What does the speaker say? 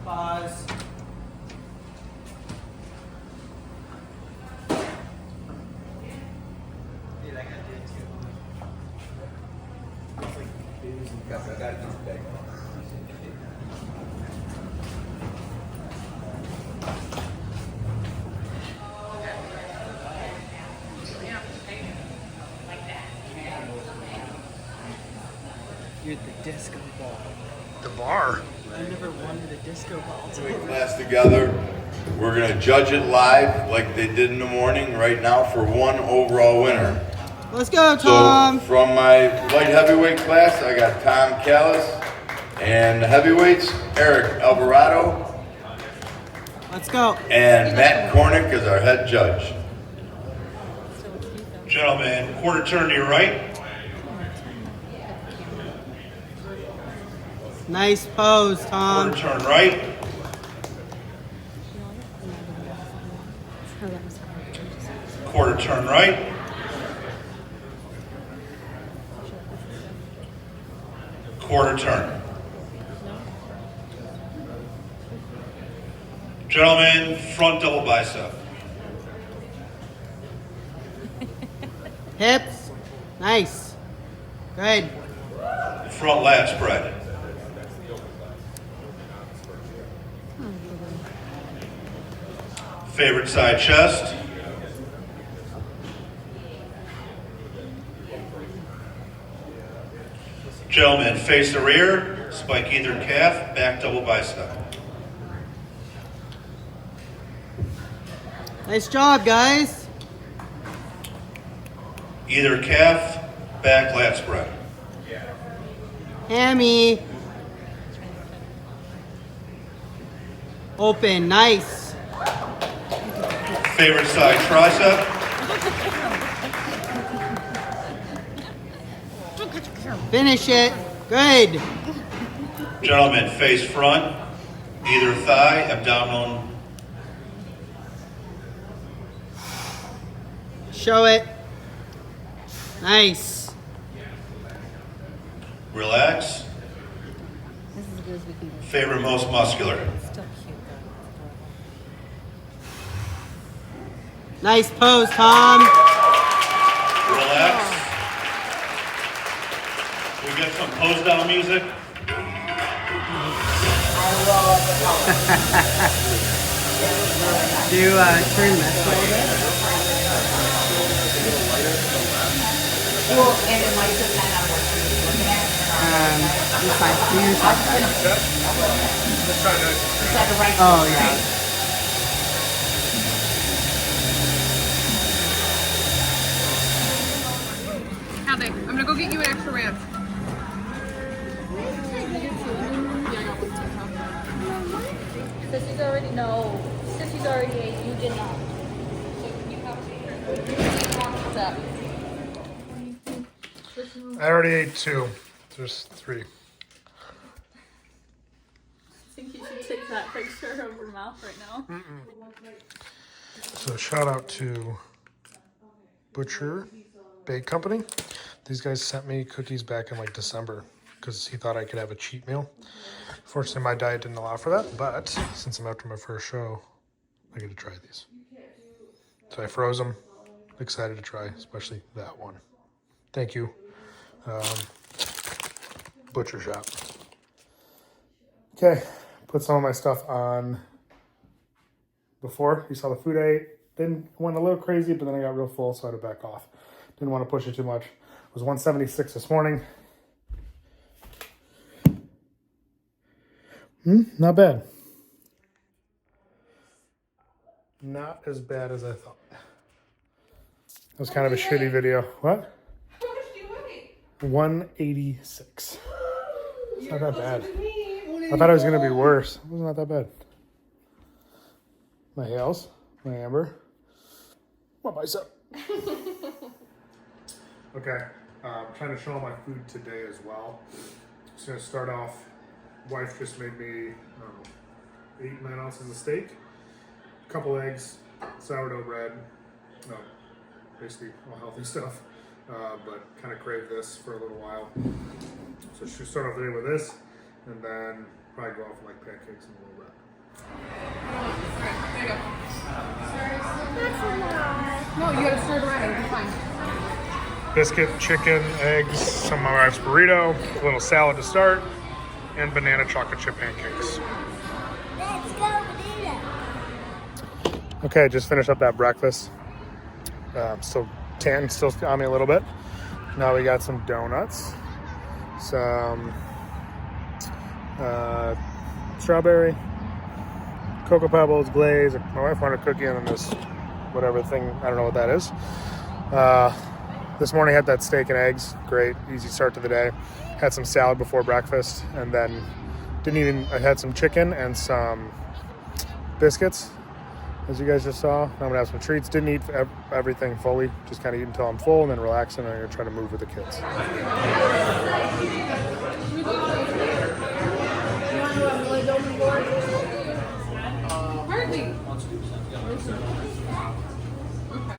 Pause. Dude, I gotta do it too. Guys, I gotta get back. Dude, the disco ball. The bar. I never wanted a disco ball. Class together. We're gonna judge it live like they did in the morning right now for one overall winner. Let's go, Tom. So from my light heavyweight class, I got Tom Callis, and the heavyweights, Eric Alvarado, Let's go. and Matt Kornick is our head judge. Gentlemen, quarter turn to your right. Nice pose, Tom. Quarter turn right. Quarter turn right. Quarter turn. Gentlemen, front double bicep. Hips. Nice. Good. Front lat spread. Favorite side chest. Gentlemen, face the rear, spike either calf, back double bicep. Nice job, guys. Either calf, back lat spread. Hammy. Open. Nice. Favorite side tricep. Finish it. Good. Gentlemen, face front, either thigh, abdominal. Show it. Nice. Relax. This is as good as we can do. Favorite most muscular. Still cute Nice pose, Tom. Relax. We get some pose down music. Do you turn this way? Well, and it might depend on what you're looking at. You side, do your side guys. Is that the right? Oh, yeah. Allie, I'm gonna go get you an extra ranch. Sissy's already no. Sissy's already ate. You did not. What's up? I already ate 2. There's 3. I think you should take that picture of your mouth right now. So shout out to Butcher Bake Company. These guys sent me cookies back in like December because he thought I could have a cheat meal. Fortunately, my diet didn't allow for that, but since I'm after my first show, I get to try these. So I froze them. Excited to try, especially that one. Thank you, Butcher Shop. Okay, put some of my stuff on before. You saw the food I ate. Then went a little crazy, but then I got real full, so I had to back off. Didn't want to push it too much. It was 176 this morning. Not bad. Not as bad as I thought. That was kind of a shitty video. What? How much do you weigh? 186. It's not that bad. I thought it was going to be worse. It was not that bad. My Hales, my Amber, my bicep. Okay, I'm trying to show my food today as well. Just going to start off. Wife just made me 8-9 ounces of steak, a couple eggs, sourdough bread, basically all healthy stuff, but kind of crave this for a little while. So she'll start off the day with this, and then probably go off like pancakes in a little bit. There you go. No, you gotta stir it around. It'll be fine. Biscuit, chicken, eggs, some of my wife's burrito, a little salad to start, and banana chocolate chip pancakes. Let's go, Bonita. Okay, just finished up that breakfast. Still tan, still on me a little bit. Now we got some donuts, some strawberry, Cocoa Pebbles, glaze. My wife wanted a cookie and then this whatever thing, I don't know what that is. This morning I had that steak and eggs. Great, easy start to the day. Had some salad before breakfast, and then I had some chicken and some biscuits, as you guys just saw. I'm gonna have some treats. Didn't eat everything fully, just kind of eat until I'm full and then relaxing, and I'm gonna try to move with the kids. Hardly.